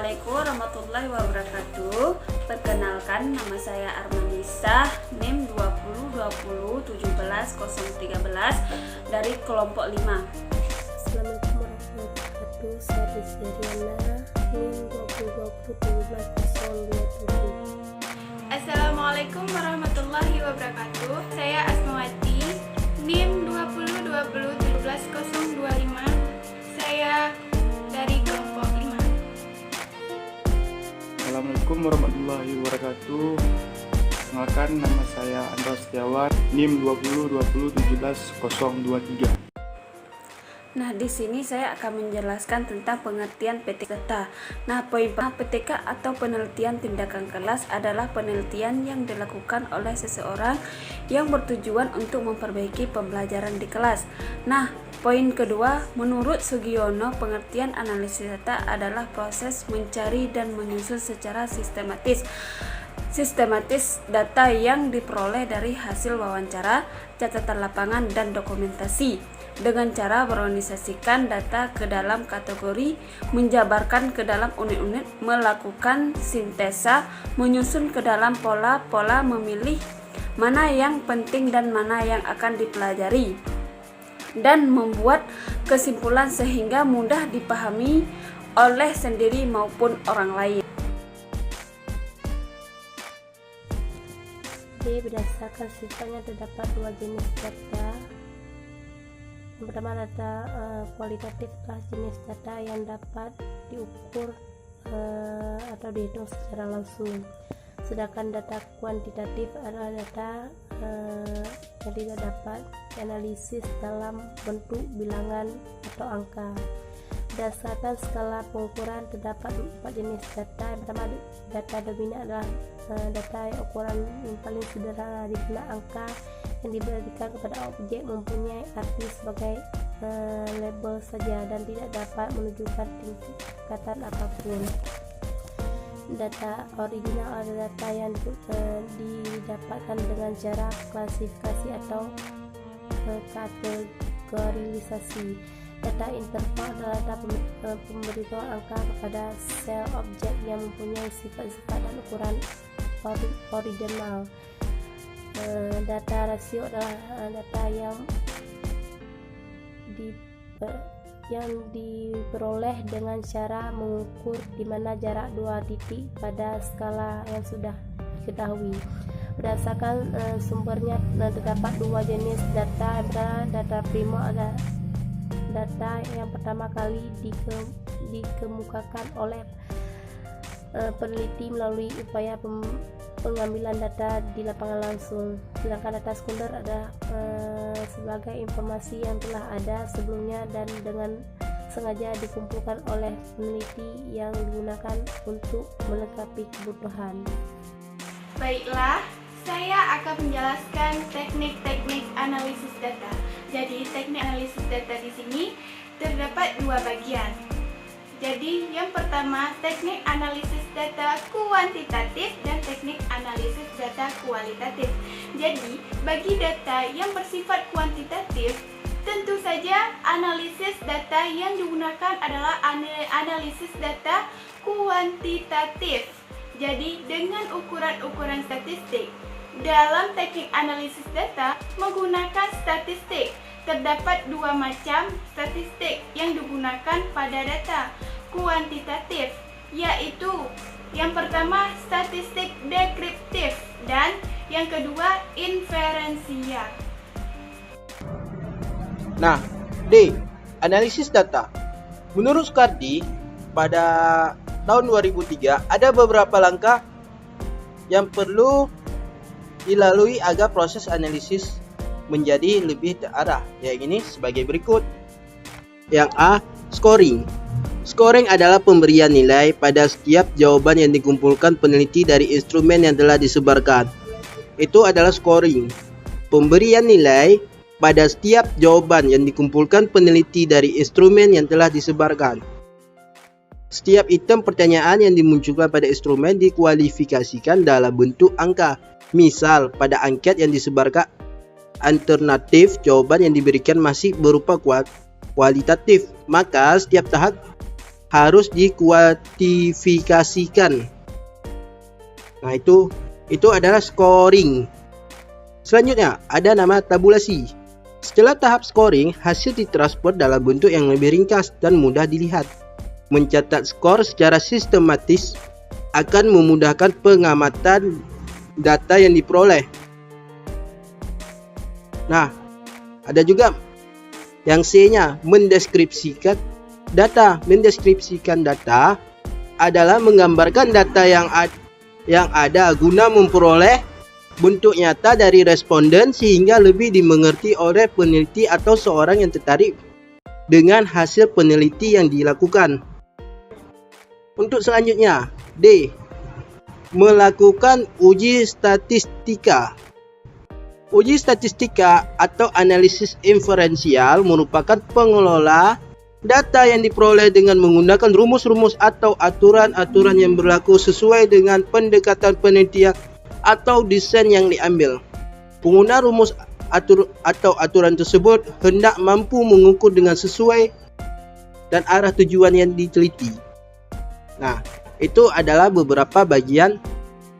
Assalamualaikum warahmatullahi wabarakatuh. Perkenalkan, nama saya Armanisa, NIM 2020170113 dari kelompok 5. Assalamualaikum warahmatullahi wabarakatuh. Saya Rizriana, NIM 2020170127. Assalamualaikum warahmatullahi wabarakatuh. Saya Asmawati, NIM 2020170125. Saya dari kelompok 5. Assalamualaikum warahmatullahi wabarakatuh. Perkenalkan, nama saya Andra Setiawan, NIM 2020170123. Nah, di sini saya akan menjelaskan tentang pengertian PTK. Nah, poin PTK atau penelitian tindakan kelas adalah penelitian yang dilakukan oleh seseorang yang bertujuan untuk memperbaiki pembelajaran di kelas. Nah, poin kedua, menurut Sugiono, pengertian analisis data adalah proses mencari dan menyusun secara sistematis data yang diperoleh dari hasil wawancara, catatan lapangan, dan dokumentasi dengan cara berorganisasikan data ke dalam kategori, menjabarkan ke dalam unit-unit, melakukan sintesa, menyusun ke dalam pola-pola, memilih mana yang penting dan mana yang akan dipelajari, dan membuat kesimpulan sehingga mudah dipahami oleh sendiri maupun orang lain. Berdasarkan sifatnya terdapat dua jenis data. Yang pertama, data kualitatif adalah jenis data yang dapat diukur atau dihitung secara langsung. Sedangkan data kuantitatif adalah data yang tidak dapat dianalisis dalam bentuk bilangan atau angka. Berdasarkan skala pengukuran terdapat 4 jenis data. Yang pertama, data dominan adalah data yang ukuran yang paling sederhana, di mana angka yang diberikan kepada objek mempunyai arti sebagai label saja dan tidak dapat menunjukkan tingkatan apapun. Data original adalah data yang didapatkan dengan cara klasifikasi atau kategorisasi. Data interval adalah data pemberitahuan angka kepada sel objek yang mempunyai sifat-sifat dan ukuran original. Data rasio adalah data yang diperoleh dengan cara mengukur di mana jarak dua titik pada skala yang sudah diketahui. Berdasarkan sumbernya terdapat dua jenis data. Data primo adalah data yang pertama kali dikemukakan oleh peneliti melalui upaya pengambilan data di lapangan langsung. Sedangkan data sekunder adalah sebagai informasi yang telah ada sebelumnya dan dengan sengaja dikumpulkan oleh peneliti yang digunakan untuk melengkapi kebutuhan. Baiklah, saya akan menjelaskan teknik-teknik analisis data. Jadi, teknik analisis data di sini terdapat dua bagian. Jadi, yang pertama, teknik analisis data kuantitatif dan teknik analisis data kualitatif. Jadi, bagi data yang bersifat kuantitatif, tentu saja analisis data yang digunakan adalah analisis data kuantitatif. Jadi, dengan ukuran-ukuran statistik. Dalam teknik analisis data menggunakan statistik. Terdapat dua macam statistik yang digunakan pada data kuantitatif, yaitu yang pertama statistik deskriptif dan yang kedua inferensial. Nah, D. Analisis data. Menurut Skardi, pada tahun 2003 ada beberapa langkah yang perlu dilalui agar proses analisis menjadi lebih terarah, yaitu ini sebagai berikut. Yang A. Scoring. Scoring adalah pemberian nilai pada setiap jawaban yang dikumpulkan peneliti dari instrumen yang telah disebarkan. Itu adalah scoring. Pemberian nilai pada setiap jawaban yang dikumpulkan peneliti dari instrumen yang telah disebarkan. Setiap item pertanyaan yang dimunculkan pada instrumen dikualifikasikan dalam bentuk angka. Misal, pada angket yang disebarkan, alternatif jawaban yang diberikan masih berupa kualitatif, maka setiap tahap harus dikuantifikasikan. Nah, itu adalah scoring. Selanjutnya ada nama tabulasi. Setelah tahap scoring, hasil ditransport dalam bentuk yang lebih ringkas dan mudah dilihat. Mencatat skor secara sistematis akan memudahkan pengamatan data yang diperoleh. Nah, ada juga yang C-nya, mendeskripsikan data. Mendeskripsikan data adalah menggambarkan data yang ada guna memperoleh bentuk nyata dari responden sehingga lebih dimengerti oleh peneliti atau seorang yang tertarik dengan hasil peneliti yang dilakukan. Untuk selanjutnya, D. Melakukan uji statistika. Uji statistika atau analisis inferensial merupakan pengelola data yang diperoleh dengan menggunakan rumus-rumus atau aturan-aturan yang berlaku sesuai dengan pendekatan penelitian atau desain yang diambil. Pengguna rumus atau aturan tersebut hendak mampu mengukur dengan sesuai dan arah tujuan yang diteliti. Nah, itu adalah beberapa bagian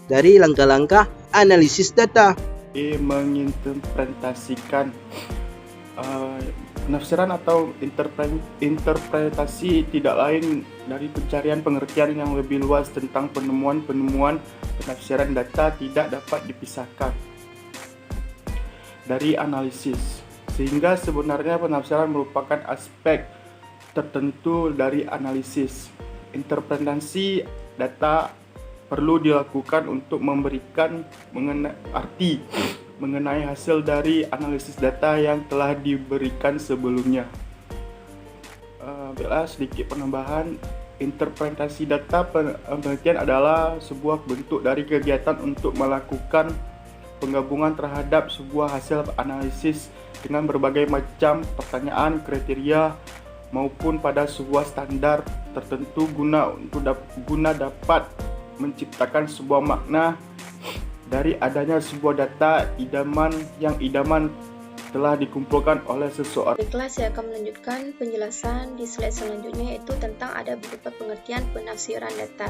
dari langkah-langkah analisis data. Menginterpretasikan penafsiran atau interpretasi tidak lain dari pencarian pengertian yang lebih luas tentang penemuan-penemuan penafsiran data tidak dapat dipisahkan dari analisis, sehingga sebenarnya penafsiran merupakan aspek tertentu dari analisis. Interpretasi data perlu dilakukan untuk memberikan arti mengenai hasil dari analisis data yang telah diberikan sebelumnya. Sedikit penambahan, interpretasi data penelitian adalah sebuah bentuk dari kegiatan untuk melakukan penggabungan terhadap sebuah hasil analisis dengan berbagai macam pertanyaan, kriteria, maupun pada sebuah standar tertentu guna dapat menciptakan sebuah makna dari adanya sebuah data idaman telah dikumpulkan oleh seseorang. Baiklah, saya akan melanjutkan penjelasan di slide selanjutnya, yaitu tentang ada beberapa pengertian penafsiran data.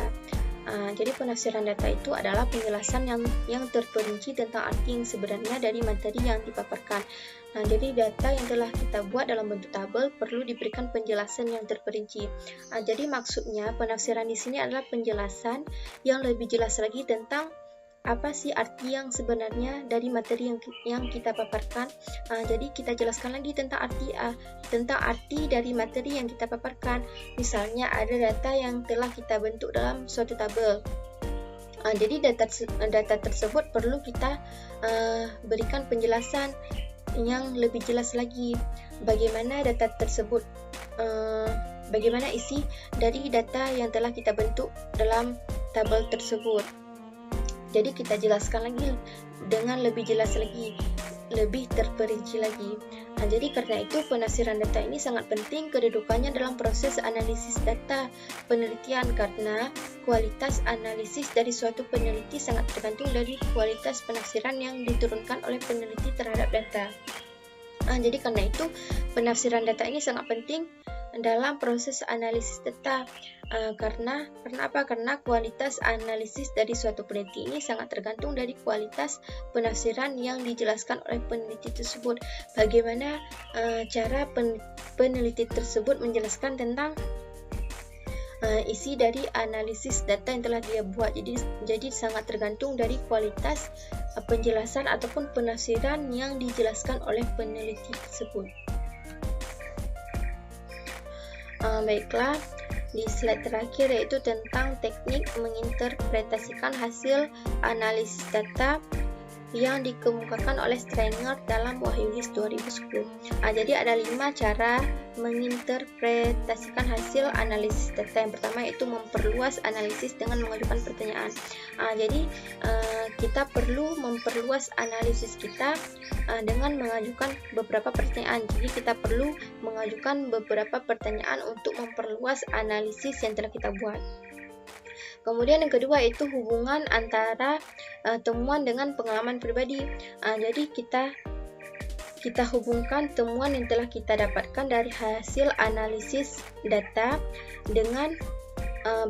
Jadi penafsiran data itu adalah penjelasan yang terperinci tentang arti yang sebenarnya dari materi yang dipaparkan. Jadi data yang telah kita buat dalam bentuk tabel perlu diberikan penjelasan yang terperinci. Jadi maksudnya penafsiran di sini adalah penjelasan yang lebih jelas lagi tentang apa sih arti yang sebenarnya dari materi yang kita paparkan. Jadi kita jelaskan lagi tentang arti dari materi yang kita paparkan. Misalnya ada data yang telah kita bentuk dalam suatu tabel. Jadi data tersebut perlu kita berikan penjelasan yang lebih jelas lagi. Bagaimana data tersebut, bagaimana isi dari data yang telah kita bentuk dalam tabel tersebut. Jadi kita jelaskan lagi dengan lebih jelas lagi, lebih terperinci lagi. Jadi karena itu penafsiran data ini sangat penting kedudukannya dalam proses analisis data penelitian, karena kualitas analisis dari suatu peneliti sangat tergantung dari kualitas penafsiran yang diturunkan oleh peneliti terhadap data. Jadi karena itu penafsiran data ini sangat penting dalam proses analisis data. Karena apa? Karena kualitas analisis dari suatu peneliti ini sangat tergantung dari kualitas penafsiran yang dijelaskan oleh peneliti tersebut. Bagaimana cara peneliti tersebut menjelaskan tentang isi dari analisis data yang telah dia buat. Jadi sangat tergantung dari kualitas penjelasan ataupun penafsiran yang dijelaskan oleh peneliti tersebut. Baiklah, di slide terakhir yaitu tentang teknik menginterpretasikan hasil analisis data yang dikemukakan oleh Strenger dalam Wahyulis 2010. Jadi ada 5 cara menginterpretasikan hasil analisis data. Yang pertama yaitu memperluas analisis dengan mengajukan pertanyaan. Jadi kita perlu memperluas analisis kita dengan mengajukan beberapa pertanyaan. Jadi kita perlu mengajukan beberapa pertanyaan untuk memperluas analisis yang telah kita buat. Kemudian yang kedua yaitu hubungan antara temuan dengan pengalaman pribadi. Jadi kita kita hubungkan temuan yang telah kita dapatkan dari hasil analisis data dengan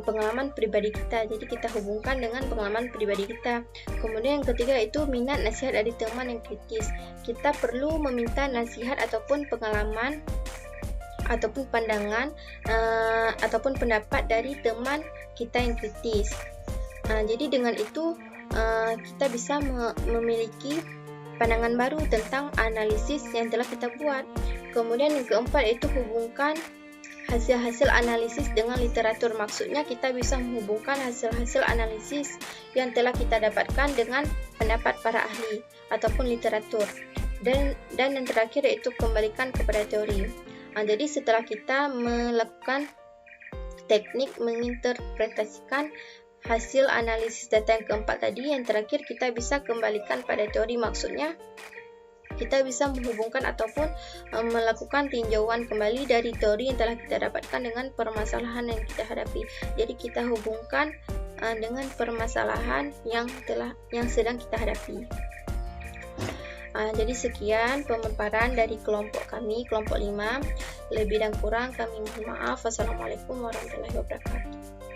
pengalaman pribadi kita. Jadi kita hubungkan dengan pengalaman pribadi kita. Kemudian yang ketiga itu minat nasihat dari teman yang kritis. Kita perlu meminta nasihat ataupun pengalaman ataupun pandangan ataupun pendapat dari teman kita yang kritis. Jadi dengan itu kita bisa memiliki pandangan baru tentang analisis yang telah kita buat. Kemudian yang keempat itu hubungkan hasil-hasil analisis dengan literatur. Maksudnya kita bisa menghubungkan hasil-hasil analisis yang telah kita dapatkan dengan pendapat para ahli ataupun literatur. Dan yang terakhir yaitu kembalikan kepada teori. Jadi setelah kita melakukan teknik menginterpretasikan hasil analisis data yang keempat tadi, yang terakhir kita bisa kembalikan pada teori. Maksudnya kita bisa menghubungkan ataupun melakukan tinjauan kembali dari teori yang telah kita dapatkan dengan permasalahan yang kita hadapi. Jadi kita hubungkan dengan permasalahan yang sedang kita hadapi. Jadi sekian pemaparan dari kelompok kami, kelompok 5. Lebih dan kurang kami mohon maaf. Wassalamualaikum warahmatullahi wabarakatuh.